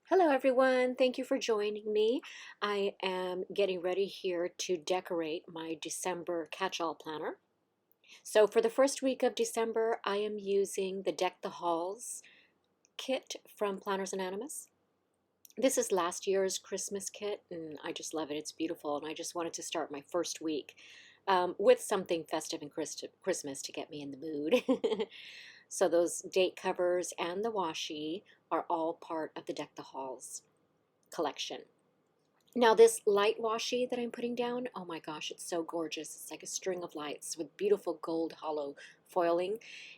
Hello everyone, thank you for joining me. I am getting ready here to decorate my December catch-all planner. So for the first week of December, I am using the Deck the Halls kit from Planners Anonymous. This is last year's Christmas kit and I just love it. It's beautiful and I just wanted to start my first week with something festive and Christmas to get me in the mood. So those date covers and the washi are all part of the Deck the Halls collection. Now this light washi that I'm putting down, oh my gosh, it's so gorgeous. It's like a string of lights with beautiful gold hollow foiling,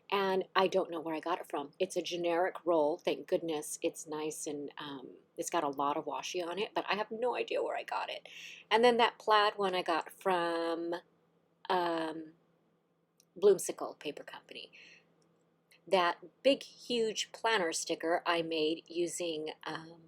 and I don't know where I got it from. It's a generic roll, thank goodness. It's nice and it's got a lot of washi on it, but I have no idea where I got it. And then that plaid one I got from um, Bloomsical Paper Company. That big, huge planner sticker I made using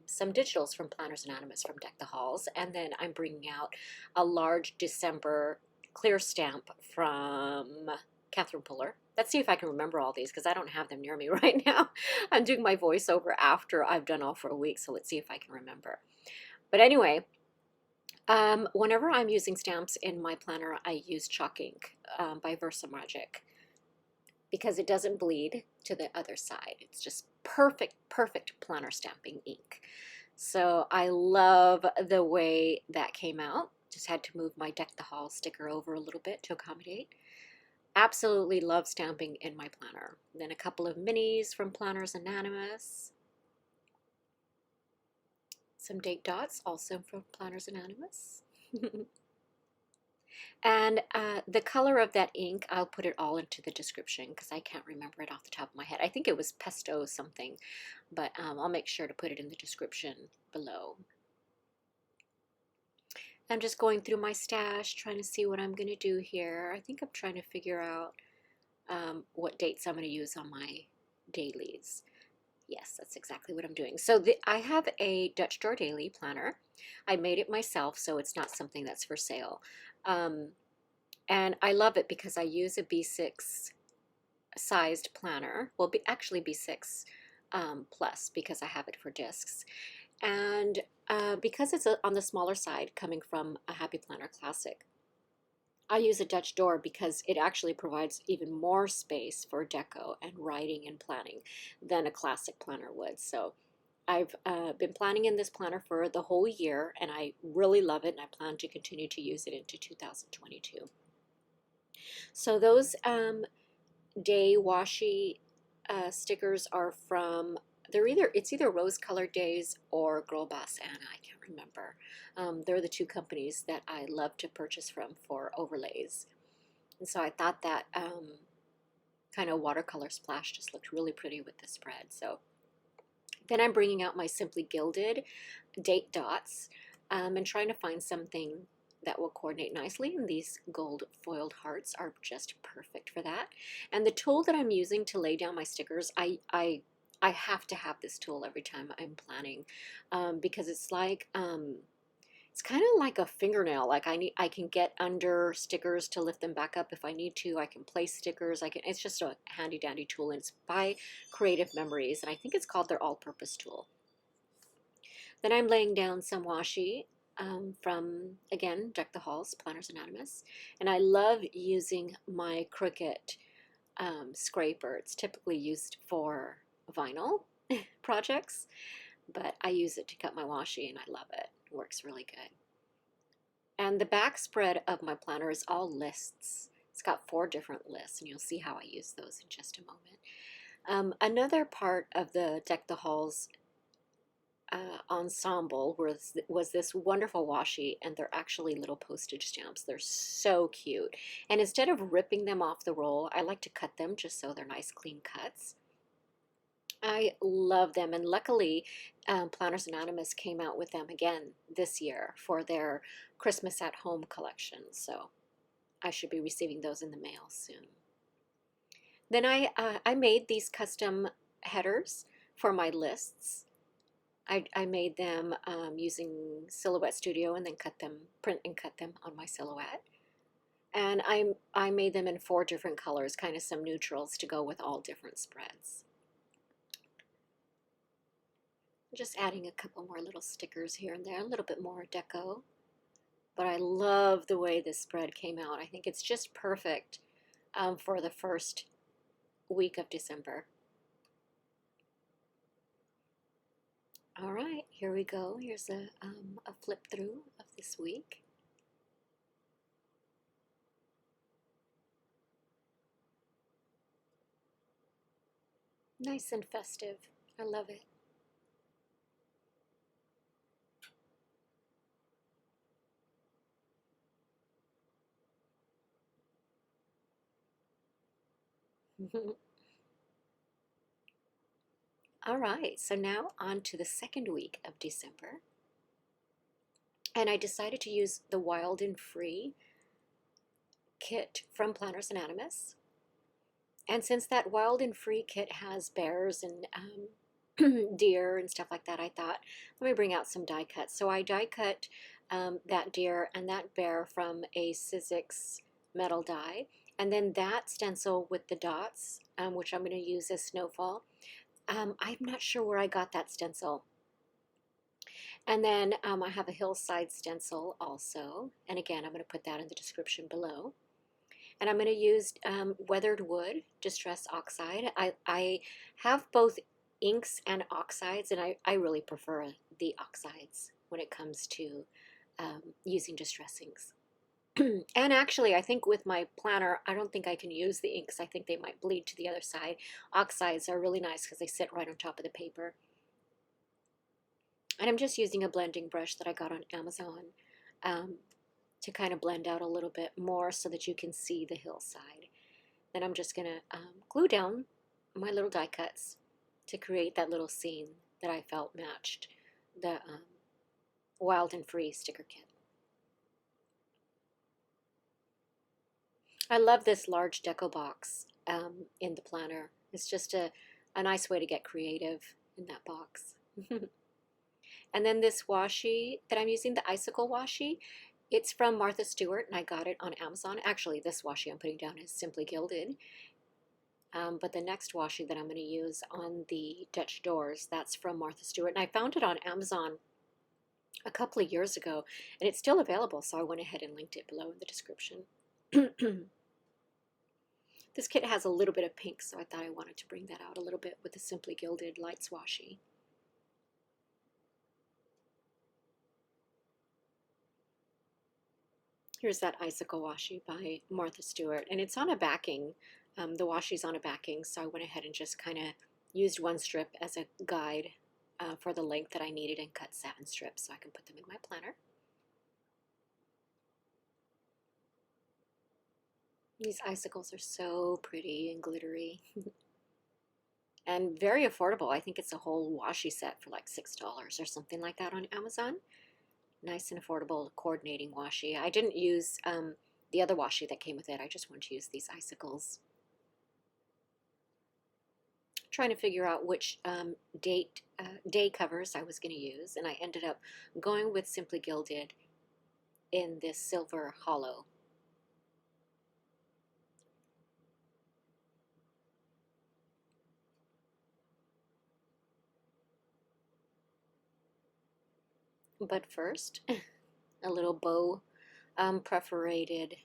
some digitals from Planners Anonymous from Deck the Halls. And then I'm bringing out a large December clear stamp from Catherine Puller. Let's see if I can remember all these because I don't have them near me right now. I'm doing my voiceover after I've done all for a week, so let's see if I can remember. But anyway, whenever I'm using stamps in my planner, I use chalk ink by VersaMagic, because it doesn't bleed to the other side. It's just perfect, perfect planner stamping ink. So I love the way that came out. Just had to move my Deck the Hall sticker over a little bit to accommodate. Absolutely love stamping in my planner. Then a couple of minis from Planners Anonymous. Some date dots also from Planners Anonymous. And the color of that ink, I'll put it all into the description because I can't remember it off the top of my head. I think it was Pesto something, but I'll make sure to put it in the description below. I'm just going through my stash, trying to see what I'm going to do here. I think I'm trying to figure out what dates I'm going to use on my dailies. Yes, that's exactly what I'm doing. So I have a Dutch Drawer Daily planner. I made it myself, so it's not something that's for sale. And I love it because I use a B6 sized planner. Well, actually B6 plus because I have it for discs. And because it's on the smaller side coming from a Happy Planner Classic, I use a Dutch door because it actually provides even more space for deco and writing and planning than a classic planner would. So I've been planning in this planner for the whole year and I really love it and I plan to continue to use it into 2022. So those day washi stickers are from, it's either Rose Colored Days or Girl Boss Anna, I can't remember. They're the two companies that I love to purchase from for overlays. And so I thought that kind of watercolor splash just looked really pretty with the spread. So then I'm bringing out my Simply Gilded date dots and trying to find something that will coordinate nicely, and these gold foiled hearts are just perfect for that. And the tool that I'm using to lay down my stickers, I have to have this tool every time I'm planning because it's like it's kind of like a fingernail. Like I can get under stickers to lift them back up if I need to. I can place stickers. It's just a handy dandy tool, and it's by Creative Memories, and I think it's called their all-purpose tool. Then I'm laying down some washi from, again, Deck the Halls, Planners Anonymous. And I love using my Cricut scraper. It's typically used for vinyl projects, but I use it to cut my washi and I love it. It works really good. And the back spread of my planner is all lists. It's got 4 different lists, and you'll see how I use those in just a moment. Another part of the Deck the Halls ensemble was this wonderful washi, and they're actually little postage stamps. They're so cute. And instead of ripping them off the roll, I like to cut them just so they're nice clean cuts. I love them, and luckily Planners Anonymous came out with them again this year for their Christmas at Home collection, so I should be receiving those in the mail soon. Then I made these custom headers for my lists. I made them using Silhouette Studio and then print and cut them on my Silhouette. And I made them in 4 different colors, kind of some neutrals to go with all different spreads. Just adding a couple more little stickers here and there, a little bit more deco. But I love the way this spread came out. I think it's just perfect for the first week of December. All right, here we go. Here's a flip through of this week. Nice and festive. I love it. All right, so now on to the second week of December. And I decided to use the Wild and Free kit from Planners Anonymous. And since that Wild and Free kit has bears and deer and stuff like that, I thought, let me bring out some die cuts. So I die cut that deer and that bear from a Sizzix metal die. And then that stencil with the dots, which I'm going to use as Snowfall. I'm not sure where I got that stencil. And then I have a hillside stencil also. And again, I'm going to put that in the description below. And I'm going to use weathered wood, distress oxide. I have both inks and oxides, and I really prefer the oxides when it comes to using distress inks. And actually, I think with my planner, I don't think I can use the inks. I think they might bleed to the other side. Oxides are really nice because they sit right on top of the paper. And I'm just using a blending brush that I got on Amazon to kind of blend out a little bit more so that you can see the hillside. Then I'm just going to glue down my little die cuts to create that little scene that I felt matched the Wild and Free sticker kit. I love this large deco box in the planner. It's just a nice way to get creative in that box. And then this washi that I'm using, the icicle washi, it's from Martha Stewart, and I got it on Amazon. Actually, this washi I'm putting down is Simply Gilded. But the next washi that I'm going to use on the Dutch doors, that's from Martha Stewart. And I found it on Amazon a couple of years ago, and it's still available, so I went ahead and linked it below in the description. This kit has a little bit of pink, so I thought I wanted to bring that out a little bit with the Simply Gilded Lights washi. Here's that icicle washi by Martha Stewart, and it's on a backing. The washi's on a backing, so I went ahead and just kind of used one strip as a guide for the length that I needed and cut 7 strips so I can put them in my planner. These icicles are so pretty and glittery and very affordable. I think it's a whole washi set for like $6 or something like that on Amazon. Nice and affordable coordinating washi. I didn't use the other washi that came with it. I just wanted to use these icicles. Trying to figure out which day covers I was going to use, and I ended up going with Simply Gilded in this silver hollow. But first, a little bow perforated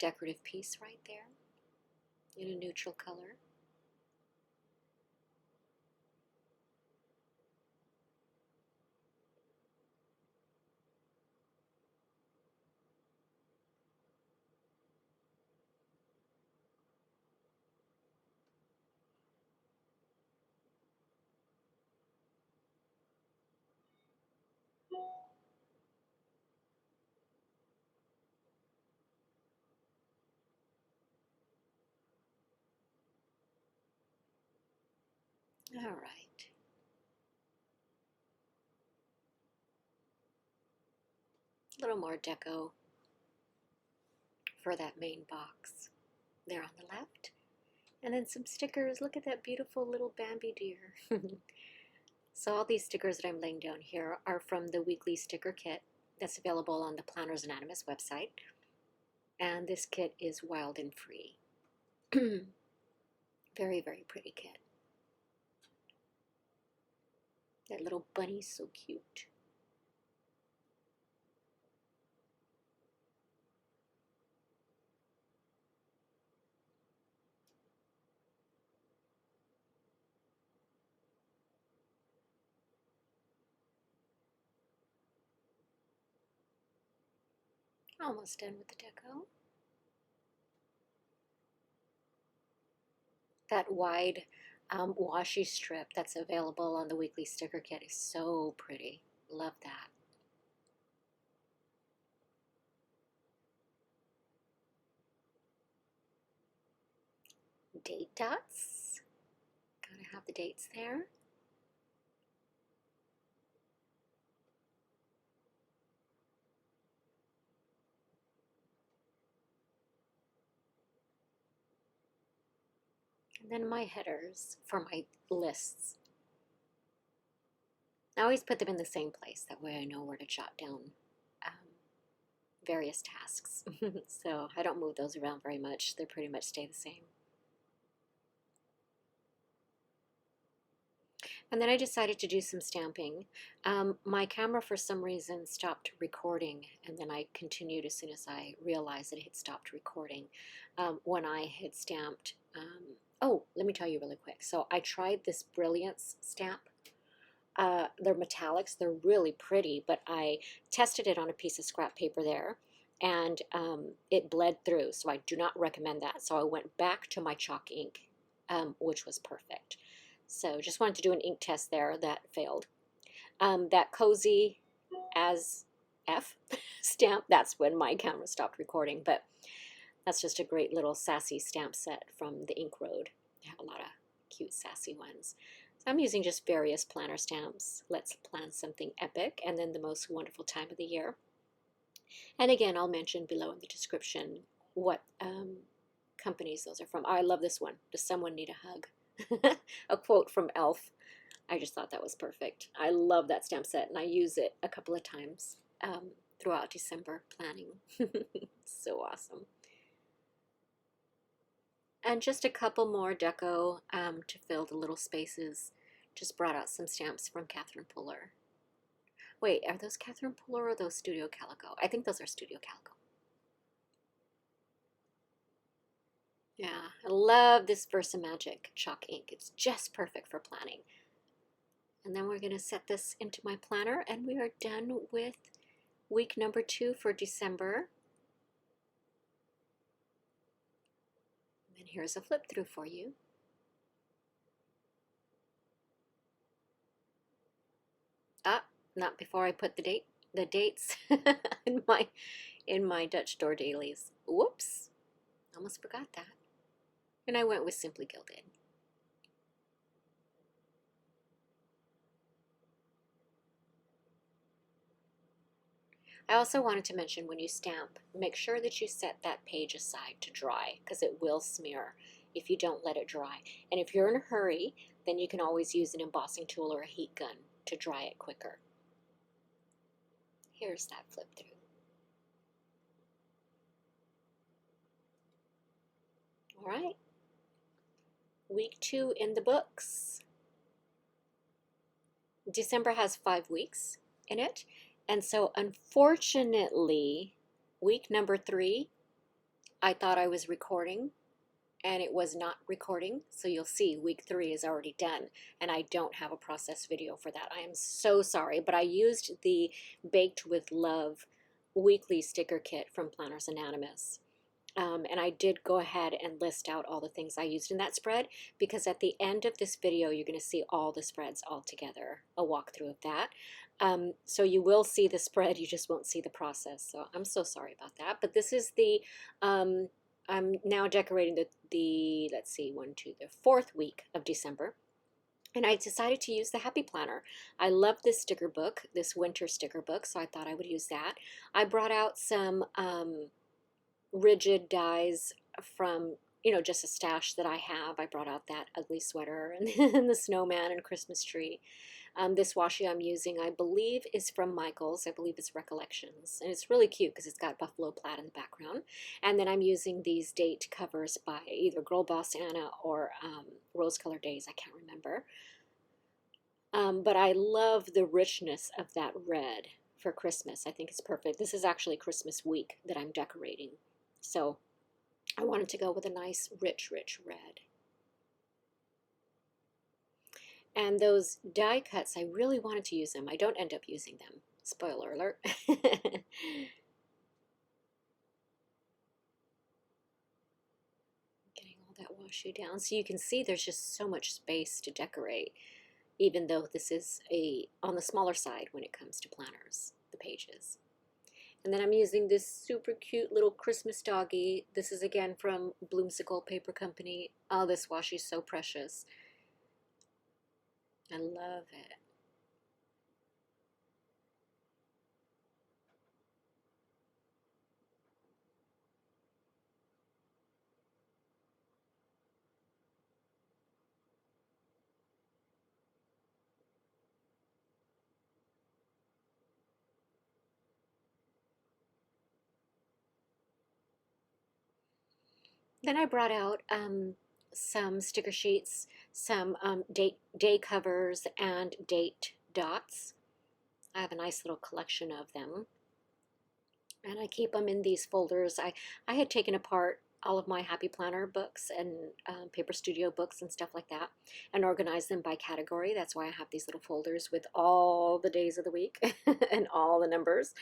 decorative piece right there in a neutral color. All right. A little more deco for that main box there on the left. And then some stickers. Look at that beautiful little Bambi deer. So all these stickers that I'm laying down here are from the weekly sticker kit that's available on the Planners Anonymous website. And this kit is Wild and Free. Very, very pretty kit. That little bunny's so cute. Almost done with the deco. That wide washi strip that's available on the weekly sticker kit is so pretty. Love that. Date dots. Gotta have the dates there. And then my headers for my lists. I always put them in the same place. That way I know where to jot down various tasks. So I don't move those around very much. They pretty much stay the same. And then I decided to do some stamping. My camera, for some reason, stopped recording, and then I continued as soon as I realized that it had stopped recording. When I had stamped, oh, let me tell you really quick. So I tried this Brilliance stamp. They're metallics, they're really pretty, but I tested it on a piece of scrap paper there, and it bled through, so I do not recommend that. So I went back to my chalk ink, which was perfect. So just wanted to do an ink test there. That failed. That Cozy as F stamp, that's when my camera stopped recording, but that's just a great little sassy stamp set from the Ink Road. They have a lot of cute sassy ones. So I'm using just various planner stamps. Let's plan something epic, and then the most wonderful time of the year. And again, I'll mention below in the description what companies those are from. Oh, I love this one. Does someone need a hug? A quote from Elf. I just thought that was perfect. I love that stamp set, and I use it a couple of times throughout December planning. So awesome. And just a couple more deco to fill the little spaces. Just brought out some stamps from Catherine Puller. Wait, are those Catherine Puller or those Studio Calico? I think those are Studio Calico. Yeah, I love this VersaMagic chalk ink. It's just perfect for planning. And then we're going to set this into my planner, and we are done with week number 2 for December. And here's a flip through for you. Ah, not before I put the dates in my Dutch door dailies. Whoops, almost forgot that. And I went with Simply Gilded. I also wanted to mention, when you stamp, make sure that you set that page aside to dry, because it will smear if you don't let it dry. And if you're in a hurry, then you can always use an embossing tool or a heat gun to dry it quicker. Here's that flip through. All right, week 2 in the books. December has 5 weeks in it, and so unfortunately, week number 3, I thought I was recording, and it was not recording. So you'll see week 3 is already done, and I don't have a process video for that. I am so sorry, but I used the Baked with Love weekly sticker kit from Planners Anonymous. And I did go ahead and list out all the things I used in that spread, because at the end of this video, you're going to see all the spreads all together, a walkthrough of that. So you will see the spread, you just won't see the process. So I'm so sorry about that. But this is the, I'm now decorating the let's see, the 4th week of December. And I decided to use the Happy Planner. I love this sticker book, this winter sticker book, so I thought I would use that. I brought out some rigid dies from, just a stash that I have. I brought out that ugly sweater and the snowman and Christmas tree. This washi I'm using, I believe, is from Michael's. I believe it's Recollections. And it's really cute because it's got buffalo plaid in the background. And then I'm using these date covers by either Girl Boss Anna or Rose Color Daze. I can't remember. But I love the richness of that red for Christmas. I think it's perfect. This is actually Christmas week that I'm decorating. So I wanted to go with a nice, rich, rich red. And those die cuts, I really wanted to use them. I don't end up using them. Spoiler alert. Getting all that washi down. So you can see there's just so much space to decorate, even though this is on the smaller side when it comes to planners, the pages. And then I'm using this super cute little Christmas doggy. This is again from Bloomsical Paper Company. Oh, this washi is so precious. I love it. Then I brought out some sticker sheets, some day covers, and date dots. I have a nice little collection of them, and I keep them in these folders. I had taken apart all of my Happy Planner books and Paper Studio books and stuff like that, and organized them by category. That's why I have these little folders with all the days of the week and all the numbers.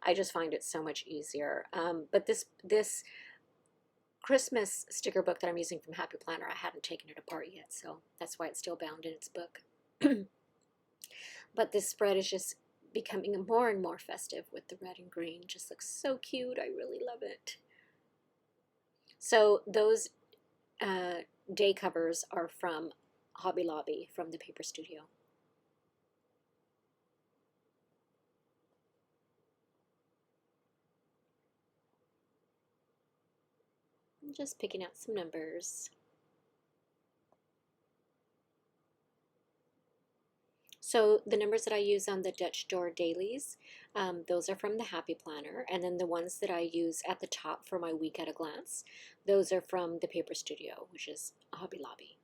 I just find it so much easier. But this Christmas sticker book that I'm using from Happy Planner, I hadn't taken it apart yet, so that's why it's still bound in its book. But this spread is just becoming more and more festive with the red and green. Just looks so cute. I really love it. So those day covers are from Hobby Lobby from the Paper Studio. I'm just picking out some numbers. So the numbers that I use on the Dutch Door dailies, those are from the Happy Planner. And then the ones that I use at the top for my week at a glance, those are from the Paper Studio, which is Hobby Lobby.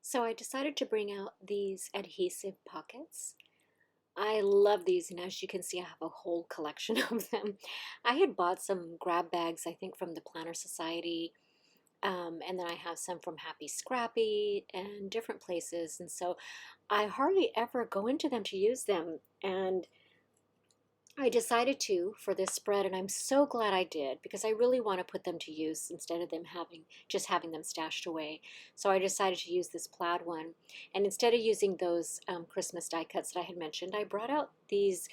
So I decided to bring out these adhesive pockets. I love these, and as you can see, I have a whole collection of them. I had bought some grab bags, I think, from the Planner Society, and then I have some from Happy Scrappy and different places, and so I hardly ever go into them to use them, and I decided to for this spread, and I'm so glad I did because I really want to put them to use instead of them having them stashed away. So I decided to use this plaid one, and instead of using those Christmas die cuts that I had mentioned, I brought out these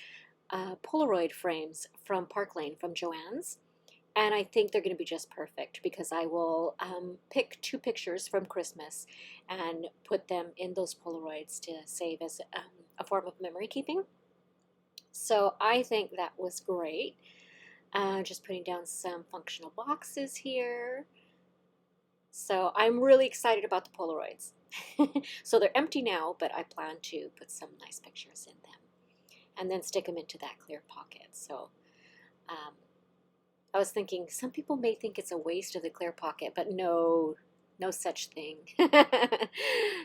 Polaroid frames from Park Lane from Joann's, and I think they're going to be just perfect because I will pick two pictures from Christmas and put them in those Polaroids to save as a form of memory keeping. So I think that was great. Just putting down some functional boxes here. So I'm really excited about the Polaroids. So they're empty now, but I plan to put some nice pictures in them and then stick them into that clear pocket. So um, I was thinking some people may think it's a waste of the clear pocket, but no, no such thing.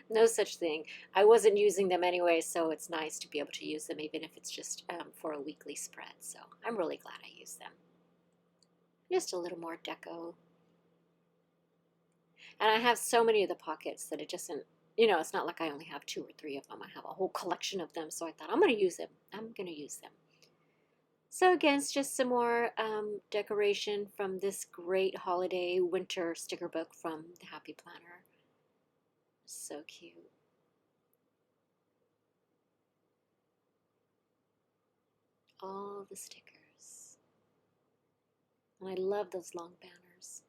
No such thing. I wasn't using them anyway, so it's nice to be able to use them even if it's just for a weekly spread. So I'm really glad I used them. Just a little more deco. And I have so many of the pockets that it doesn't, it's not like I only have two or three of them. I have a whole collection of them, so I thought I'm going to use them. I'm going to use them. So again, it's just some more decoration from this great holiday winter sticker book from the Happy Planner. So cute. All the stickers. And I love those long banners.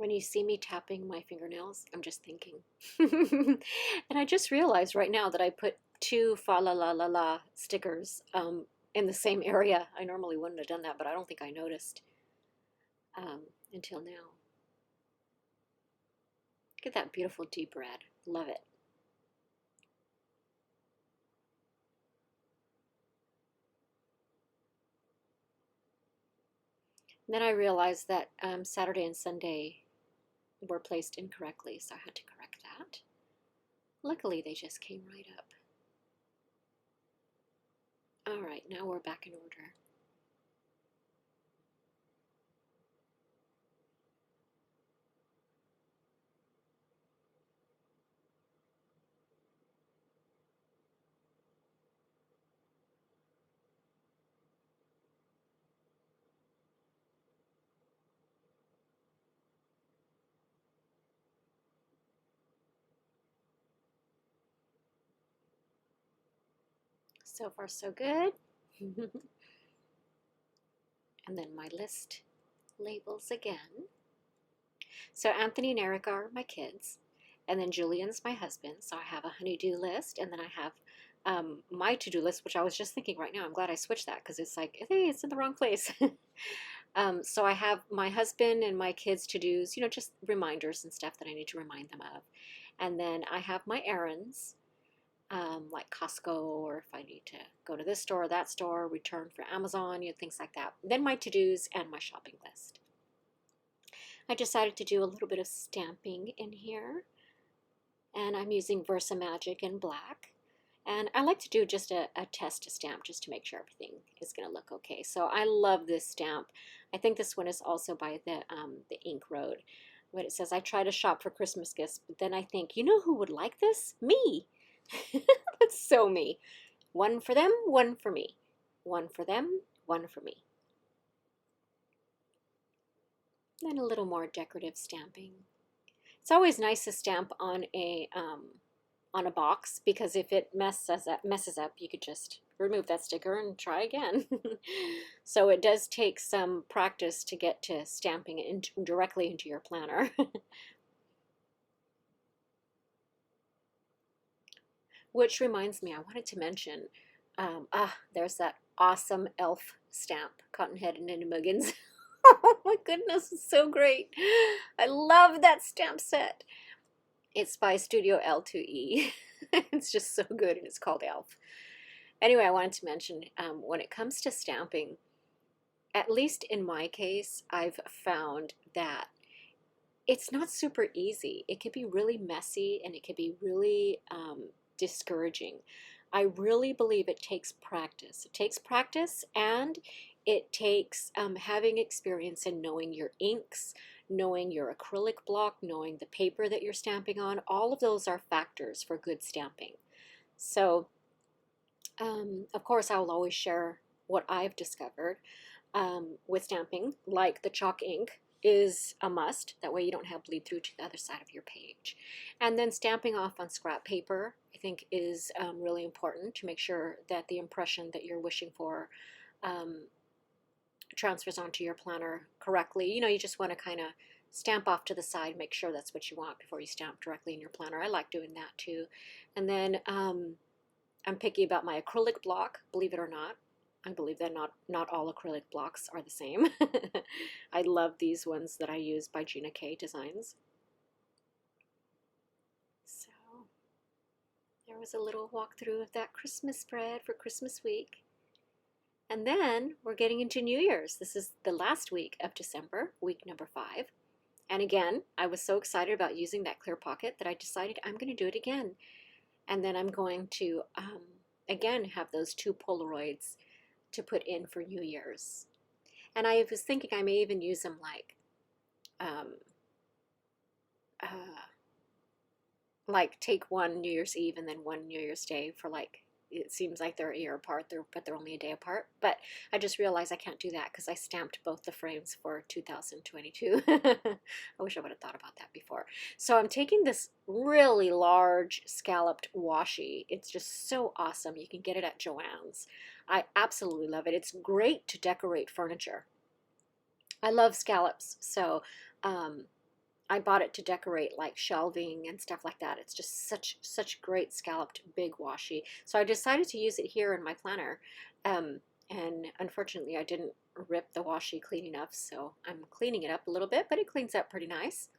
When you see me tapping my fingernails, I'm just thinking. And I just realized right now that I put two fa la la la la stickers in the same area. I normally wouldn't have done that, but I don't think I noticed until now. Look at that beautiful deep red. Love it. And then I realized that Saturday and Sunday were placed incorrectly, so I had to correct that. Luckily, they just came right up. All right, now we're back in order. So far, so good. And then my list labels again. So Anthony and Eric are my kids, and then Julian's my husband. So I have a honeydew list, and then I have my to-do list, which I was just thinking right now. I'm glad I switched that because it's like, hey, it's in the wrong place. So I have my husband and my kids' to-dos, you know, just reminders and stuff that I need to remind them of. And then I have my errands, like Costco, or if I need to go to this store or that store, return for Amazon, you know, things like that. Then my to-dos and my shopping list. I decided to do a little bit of stamping in here, and I'm using VersaMagic in black. And I like to do just a test stamp just to make sure everything is going to look okay. So I love this stamp. I think this one is also by the Ink Road. But it says, I try to shop for Christmas gifts, but then I think, you know who would like this? Me. That's so me. One for them, one for me. One for them, one for me. And a little more decorative stamping. It's always nice to stamp on a box, because if it messes up, you could just remove that sticker and try again. So it does take some practice to get to stamping it directly into your planner. Which reminds me, I wanted to mention, there's that awesome elf stamp, Cottonhead and Muggins. Oh my goodness, it's so great. I love that stamp set. It's by Studio L2E. It's just so good, and it's called Elf. Anyway, I wanted to mention, when it comes to stamping, at least in my case, I've found that it's not super easy. It can be really messy, and it can be really discouraging. I really believe it takes practice. It takes practice, and it takes having experience in knowing your inks, knowing your acrylic block, knowing the paper that you're stamping on. All of those are factors for good stamping. So, of course, I will always share what I've discovered with stamping, like the chalk ink is a must. That way you don't have bleed through to the other side of your page. And then stamping off on scrap paper, I think, is really important to make sure that the impression that you're wishing for transfers onto your planner correctly. You know, you just want to kind of stamp off to the side, make sure that's what you want before you stamp directly in your planner. I like doing that too. And then I'm picky about my acrylic block, believe it or not. I believe that not all acrylic blocks are the same. I love these ones that I use by Gina Designs. So there was a little walkthrough of that Christmas spread for Christmas week. And then we're getting into New Year's. This is the last week of December, week number 5. And again, I was so excited about using that clear pocket that I decided I'm going to do it again. And then I'm going to, again, have those 2 Polaroids to put in for New Year's. And I was thinking I may even use them like take one New Year's Eve and then one New Year's Day for, like, it seems like they're a year apart, but they're only a day apart. But I just realized I can't do that because I stamped both the frames for 2022. I wish I would have thought about that before. So I'm taking this really large scalloped washi. It's just so awesome. You can get it at Joann's. I absolutely love it. It's great to decorate furniture. I love scallops, so I bought it to decorate like shelving and stuff like that. It's just such great scalloped big washi. So I decided to use it here in my planner. Um, and unfortunately I didn't rip the washi clean enough, so I'm cleaning it up a little bit, but it cleans up pretty nice.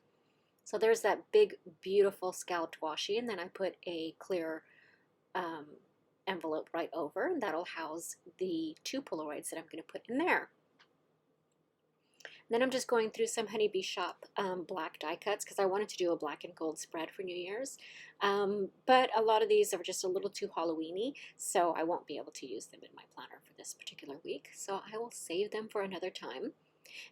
So there's that big, beautiful scalloped washi, and then I put a clear um, envelope right over, and that'll house the 2 Polaroids that I'm going to put in there. Then I'm just going through some Honeybee Shop black die cuts because I wanted to do a black and gold spread for New Year's. But a lot of these are just a little too Halloween-y, so I won't be able to use them in my planner for this particular week. So I will save them for another time.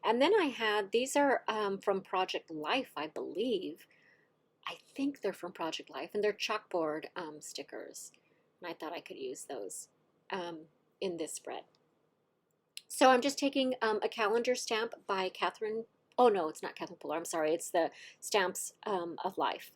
And then I had, these are from Project Life, I believe. I think they're from Project Life, and they're chalkboard stickers. And I thought I could use those in this spread. So I'm just taking a calendar stamp by Catherine. Oh no, it's not Catherine Puller. I'm sorry. It's the Stamps of Life.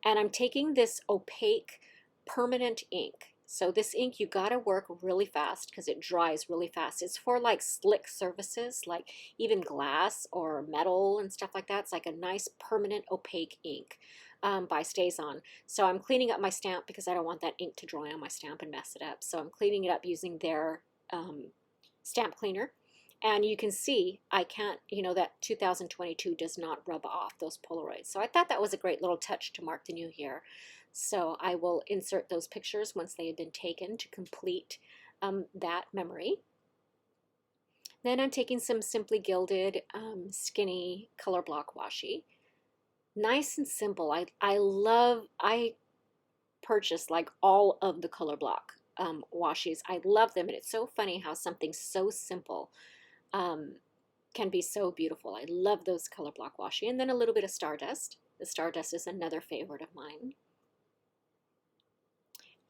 And I'm taking this opaque permanent ink. So this ink, you got to work really fast because it dries really fast. It's for like slick surfaces, like even glass or metal and stuff like that. It's like a nice permanent opaque ink by StazOn. So I'm cleaning up my stamp because I don't want that ink to dry on my stamp and mess it up. So I'm cleaning it up using their stamp cleaner, and you can see I can't, that 2022 does not rub off those Polaroids. So I thought that was a great little touch to mark the new year. So I will insert those pictures once they have been taken to complete that memory. Then I'm taking some Simply Gilded skinny color block washi. Nice and simple. I purchased like all of the color block washis. I love them, and it's so funny how something so simple can be so beautiful. I love those color block washi. And then a little bit of Stardust. The Stardust is another favorite of mine.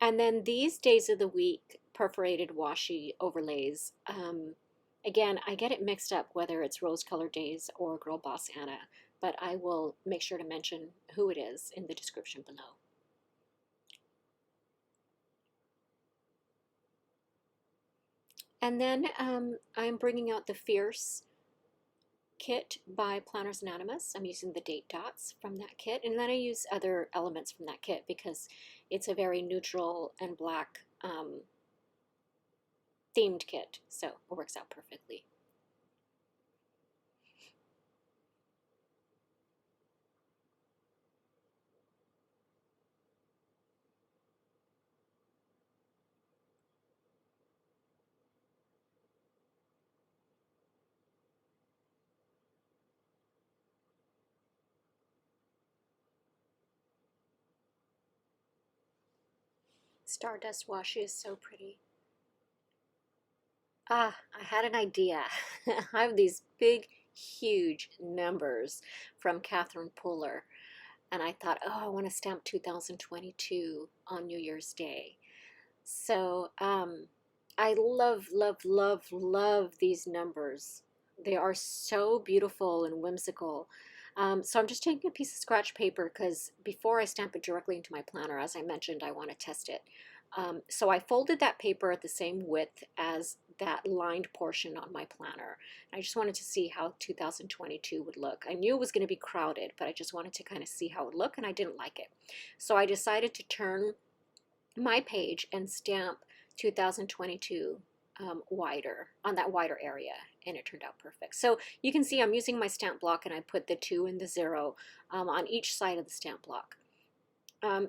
And then these Days of the Week perforated washi overlays. Again, I get it mixed up whether it's Rose Colored Days or Girl Boss Anna, but I will make sure to mention who it is in the description below. And then I'm bringing out the Fierce kit by Planners Anonymous. I'm using the date dots from that kit, and then I use other elements from that kit because it's a very neutral and black themed kit, so it works out perfectly. Stardust washi is so pretty. Ah, I had an idea. I have these big, huge numbers from Catherine Puller, and I thought, oh, I want to stamp 2022 on New Year's Day. So I love, love, love, love these numbers. They are so beautiful and whimsical. So I'm just taking a piece of scratch paper because before I stamp it directly into my planner, as I mentioned, I want to test it. So I folded that paper at the same width as that lined portion on my planner. I just wanted to see how 2022 would look. I knew it was going to be crowded, but I just wanted to kind of see how it would look, and I didn't like it. So I decided to turn my page and stamp 2022 wider, on that wider area, and it turned out perfect. So you can see I'm using my stamp block, and I put the 2 and the 0 on each side of the stamp block.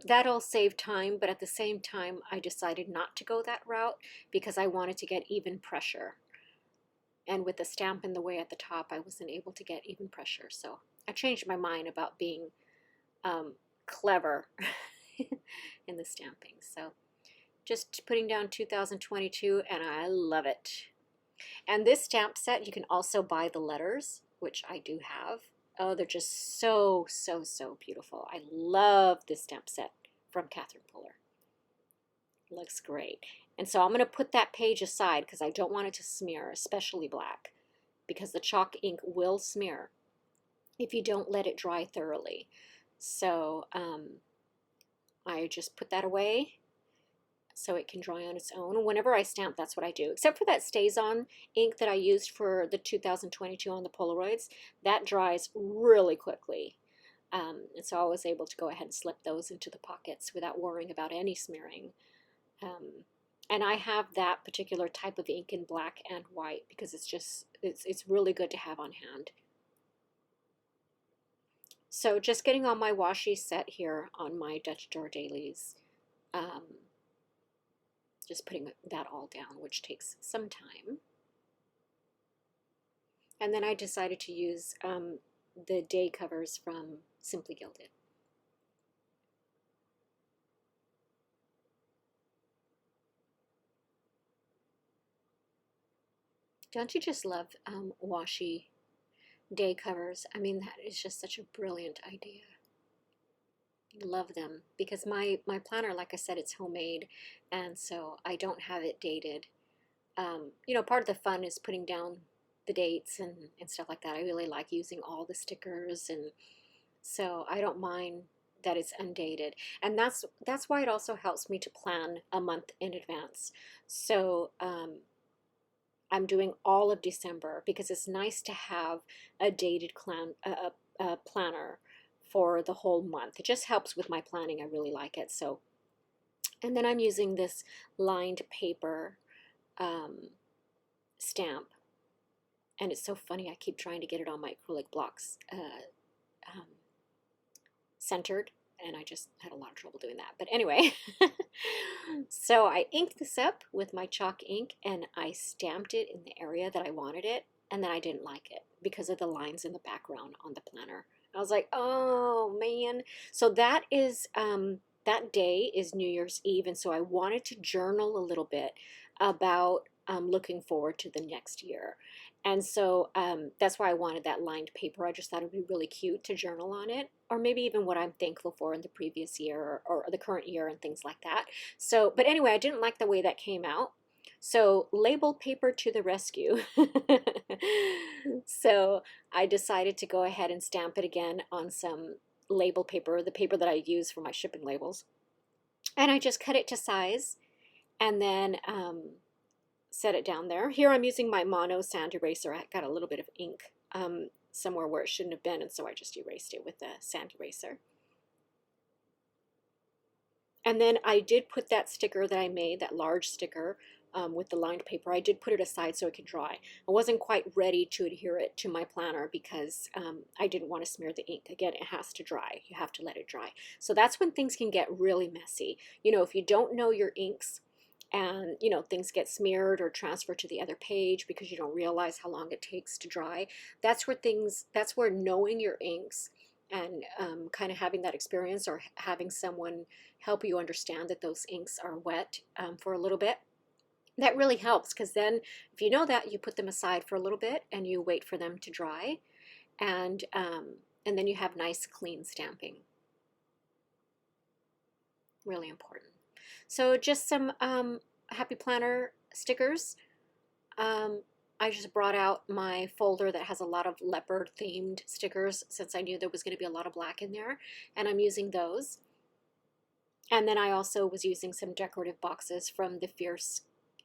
That'll save time, but at the same time I decided not to go that route because I wanted to get even pressure. And with the stamp in the way at the top, I wasn't able to get even pressure. So I changed my mind about being clever in the stamping. So just putting down 2022, and I love it. And this stamp set, you can also buy the letters, which I do have. Oh, they're just so, so, so beautiful. I love this stamp set from Catherine Puller. Looks great. And so I'm going to put that page aside because I don't want it to smear, especially black, because the chalk ink will smear if you don't let it dry thoroughly. So I just put that away so it can dry on its own. Whenever I stamp, that's what I do. Except for that StazOn ink that I used for the 2022 on the Polaroids. That dries really quickly. And so I was able to go ahead and slip those into the pockets without worrying about any smearing. And I have that particular type of ink in black and white because it's really good to have on hand. So just getting on my washi set here on my Dutch door dailies. Just putting that all down, which takes some time. And then I decided to use the day covers from Simply Gilded. Don't you just love washi day covers? I mean, that is just such a brilliant idea. Love them because my planner, like I said, it's homemade, and so I don't have it dated. You know, part of the fun is putting down the dates and stuff like that. I really like using all the stickers, and so I don't mind that it's undated. And that's why it also helps me to plan a month in advance. So I'm doing all of December because it's nice to have a dated planner for the whole month. It just helps with my planning. I really like it. So, and then I'm using this lined paper stamp, and it's so funny. I keep trying to get it on my acrylic blocks centered, and I just had a lot of trouble doing that. But anyway, so I inked this up with my chalk ink, and I stamped it in the area that I wanted it, and then I didn't like it because of the lines in the background on the planner. I was like, oh man. So that is that day is New Year's Eve, and so I wanted to journal a little bit about looking forward to the next year. And so that's why I wanted that lined paper. I just thought it would be really cute to journal on it, or maybe even what I'm thankful for in the previous year or the current year and things like that. So, but anyway, I didn't like the way that came out. So label paper to the rescue. So I decided to go ahead and stamp it again on some label paper, the paper that I use for my shipping labels. And I just cut it to size and then set it down there. Here I'm using my mono sand eraser. I got a little bit of ink somewhere where it shouldn't have been, and so I just erased it with the sand eraser. And then I did put that sticker that I made, that large sticker with the lined paper, I did put it aside so it could dry. I wasn't quite ready to adhere it to my planner because I didn't want to smear the ink. Again, it has to dry. You have to let it dry. So that's when things can get really messy. You know, if you don't know your inks, and you know things get smeared or transferred to the other page because you don't realize how long it takes to dry, that's where knowing your inks and kind of having that experience or having someone help you understand that those inks are wet for a little bit, that really helps, because then if you know that, you put them aside for a little bit and you wait for them to dry, and then you have nice clean stamping. Really important. So just some Happy Planner stickers. I just brought out my folder that has a lot of leopard themed stickers since I knew there was going to be a lot of black in there, and I'm using those. And then I also was using some decorative boxes from the Fierce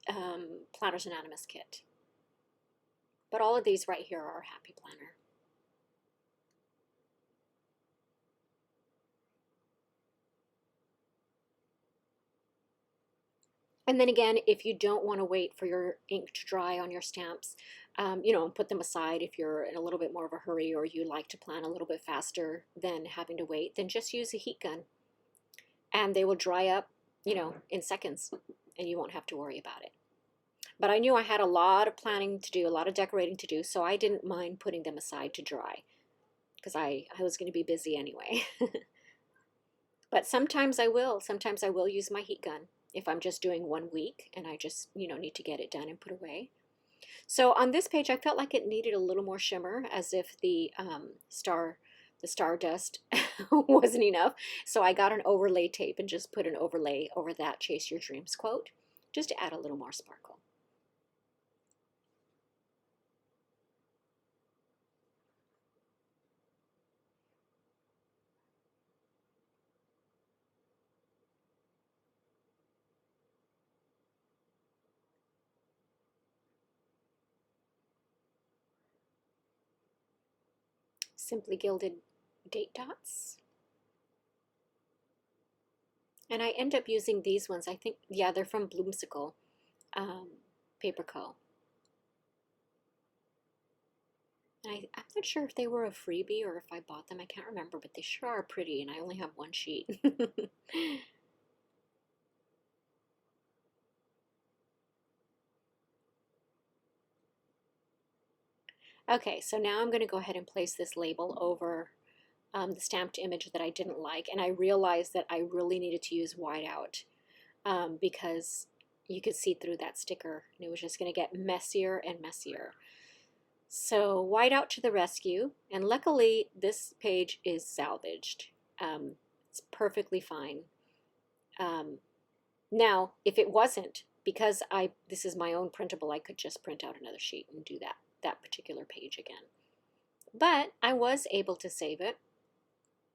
Planners Anonymous kit. But all of these right here are Happy Planner. And then again, if you don't want to wait for your ink to dry on your stamps, you know, put them aside if you're in a little bit more of a hurry or you like to plan a little bit faster than having to wait, then just use a heat gun. And they will dry up, you know, in seconds, and you won't have to worry about it. But I knew I had a lot of planning to do, a lot of decorating to do, so I didn't mind putting them aside to dry because I was going to be busy anyway. But sometimes I will. Sometimes I will use my heat gun if I'm just doing 1 week and I just, you know, need to get it done and put away. So on this page, I felt like it needed a little more shimmer, as if the stardust wasn't enough. So I got an overlay tape and just put an overlay over that Chase Your Dreams quote, just to add a little more sparkle. Simply Gilded date dots. And I end up using these ones. I think, yeah, they're from Bloomsical Paper Co. I'm not sure if they were a freebie or if I bought them. I can't remember, but they sure are pretty, and I only have one sheet. Okay, so now I'm going to go ahead and place this label over the stamped image that I didn't like, and I realized that I really needed to use whiteout because you could see through that sticker, and it was just going to get messier and messier. So whiteout to the rescue, and luckily this page is salvaged. It's perfectly fine. Now, if it wasn't, because this is my own printable, I could just print out another sheet and do that particular page again. But I was able to save it.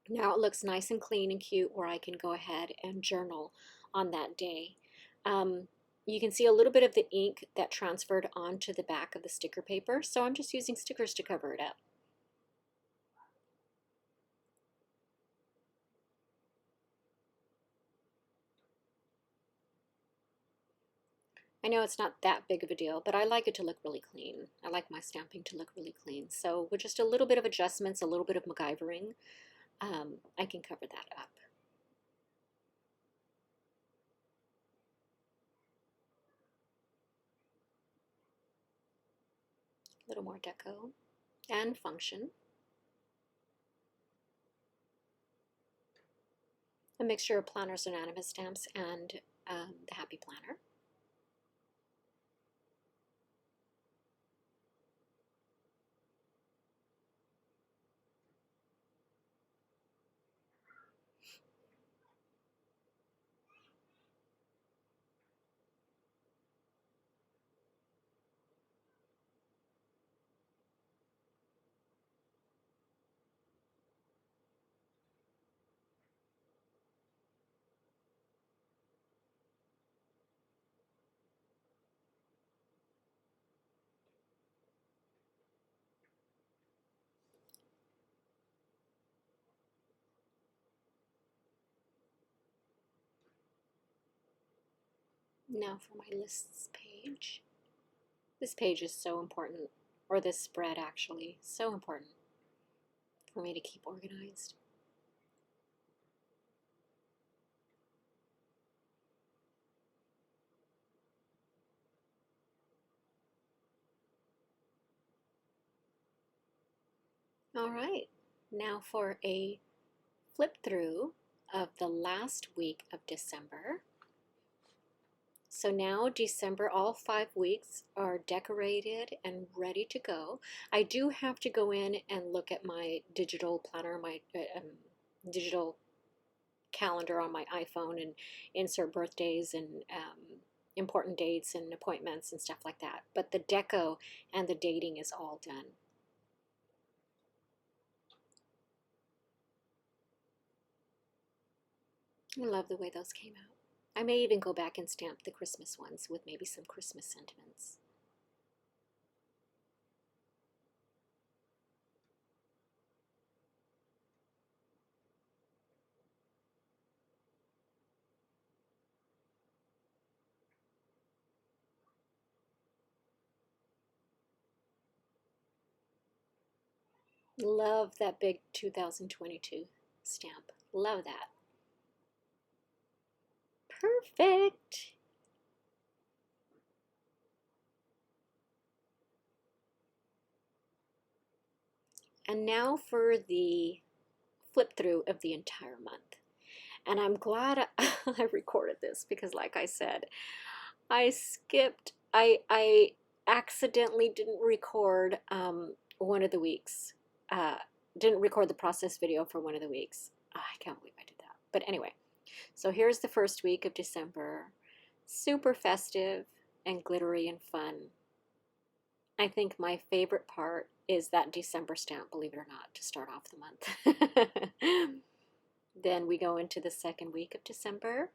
Now it looks nice and clean and cute where I can go ahead and journal on that day. You can see a little bit of the ink that transferred onto the back of the sticker paper, so I'm just using stickers to cover it up. I know it's not that big of a deal, but I like it to look really clean. I like my stamping to look really clean. So with just a little bit of adjustments, a little bit of MacGyvering, I can cover that up. A little more deco and function. A mixture of Planners Anonymous stamps and the Happy Planner. Now for my lists page. This page is so important, or this spread actually, so important for me to keep organized. All right, now for a flip through of the last week of December. So now December, all 5 weeks are decorated and ready to go. I do have to go in and look at my digital planner, my digital calendar on my iPhone and insert birthdays and important dates and appointments and stuff like that. But the deco and the dating is all done. I love the way those came out. I may even go back and stamp the Christmas ones with maybe some Christmas sentiments. Love that big 2022 stamp. Love that. Perfect. And now for the flip through of the entire month. And I'm glad I recorded this because like I said, I accidentally didn't record one of the weeks. Didn't record the process video for one of the weeks. Oh, I can't believe I did that. But anyway, so here's the first week of December. Super festive and glittery and fun. I think my favorite part is that December stamp, believe it or not, to start off the month. Then we go into the second week of December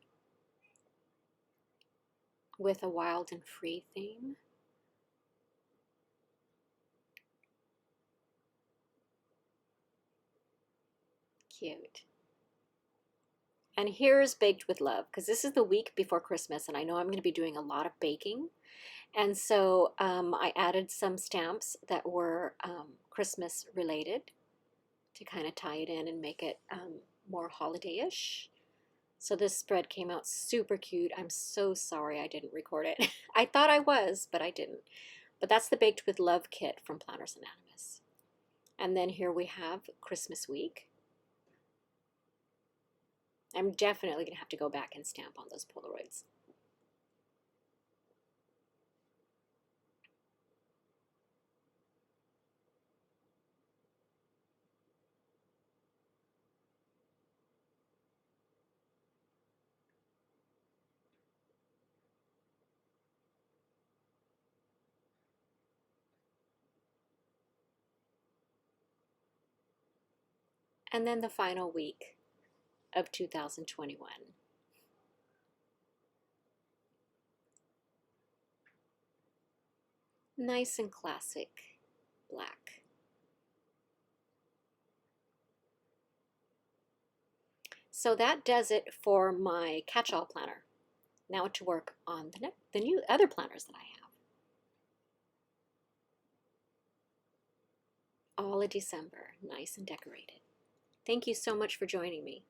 with a wild and free theme. Cute. And here's Baked with Love, because this is the week before Christmas, and I know I'm going to be doing a lot of baking. And so I added some stamps that were Christmas related to kind of tie it in and make it more holiday-ish. So this spread came out super cute. I'm so sorry I didn't record it. I thought I was, but I didn't. But that's the Baked with Love kit from Planners Anonymous. And then here we have Christmas week. I'm definitely going to have to go back and stamp on those Polaroids. And then the final week of 2021. Nice and classic black. So that does it for my catch-all planner. Now to work on the new other planners that I have. All of December, nice and decorated. Thank you so much for joining me.